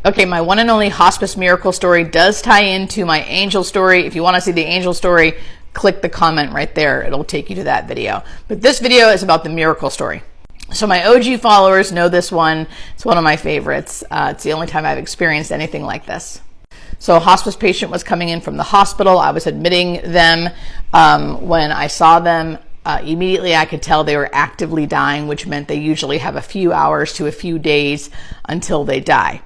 Okay, my one and only hospice miracle story does tie into my angel story. If you want to see the angel story, click the comment right there. It'll take you to that video. But this video is about the miracle story. So my OG followers know this one. It's one of my favorites. It's the only time I've experienced anything like this. So a hospice patient was coming in from the hospital. I was admitting them. When I saw them, immediately I could tell they were actively dying, which meant they usually have a few hours to a few days until they die.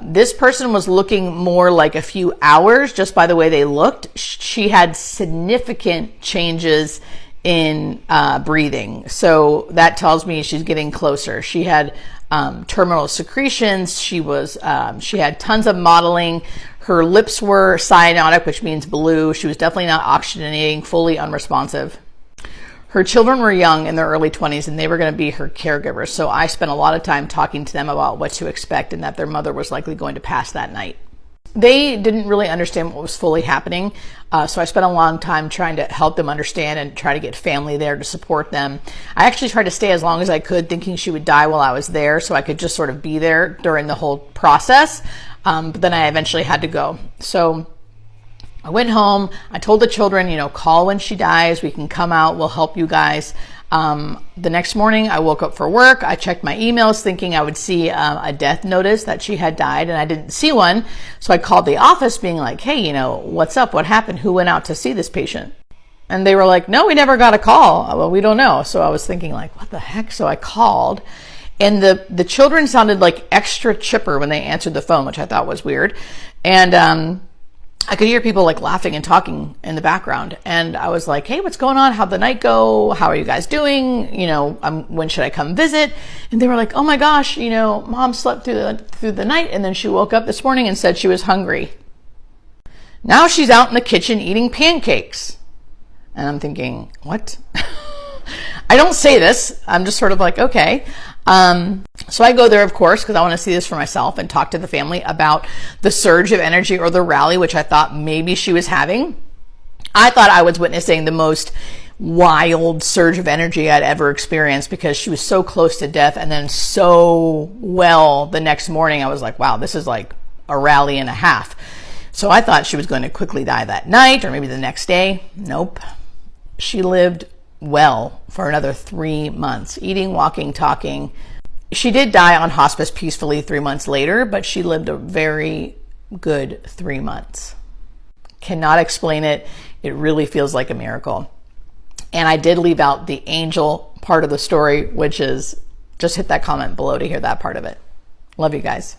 This person was looking more like a few hours just by the way they looked. She had significant changes in breathing. So that tells me she's getting closer. She had terminal secretions. She had tons of mottling. Her lips were cyanotic, which means blue. She was definitely not oxygenating, fully unresponsive. Her children were young, in their early 20s, and they were going to be her caregivers. So I spent a lot of time talking to them about what to expect and that their mother was likely going to pass that night. They didn't really understand what was fully happening. So I spent a long time trying to help them understand and try to get family there to support them. I actually tried to stay as long as I could, thinking she would die while I was there, so I could just sort of be there during the whole process. But then I eventually had to go. So I went home. I told the children, call when she dies. We can come out. We'll help you guys. The next morning, I woke up for work. I checked my emails thinking I would see a death notice that she had died, and I didn't see one. So I called the office being like, hey, what's up? What happened? Who went out to see this patient? And they were like, no, we never got a call. Well, we don't know. So I was thinking like, what the heck? So I called, and the children sounded like extra chipper when they answered the phone, which I thought was weird. And I could hear people like laughing and talking in the background. And I was like, hey, what's going on? How'd the night go? How are you guys doing? When should I come visit? And they were like, oh my gosh, mom slept through the night. And then she woke up this morning and said she was hungry. Now she's out in the kitchen eating pancakes. And I'm thinking, what? I don't say this. I'm just sort of like, okay. So I go there, of course, because I want to see this for myself and talk to the family about the surge of energy or the rally, which I thought maybe she was having. I thought I was witnessing the most wild surge of energy I'd ever experienced because she was so close to death and then so well the next morning. I was like, wow, this is like a rally and a half. So I thought she was going to quickly die that night or maybe the next day. Nope. She lived well for another 3 months, eating, walking, talking. She did die on hospice peacefully 3 months later, but she lived a very good 3 months. Cannot explain it. It really feels like a miracle. And I did leave out the angel part of the story, which is just hit that comment below to hear that part of it. Love you guys.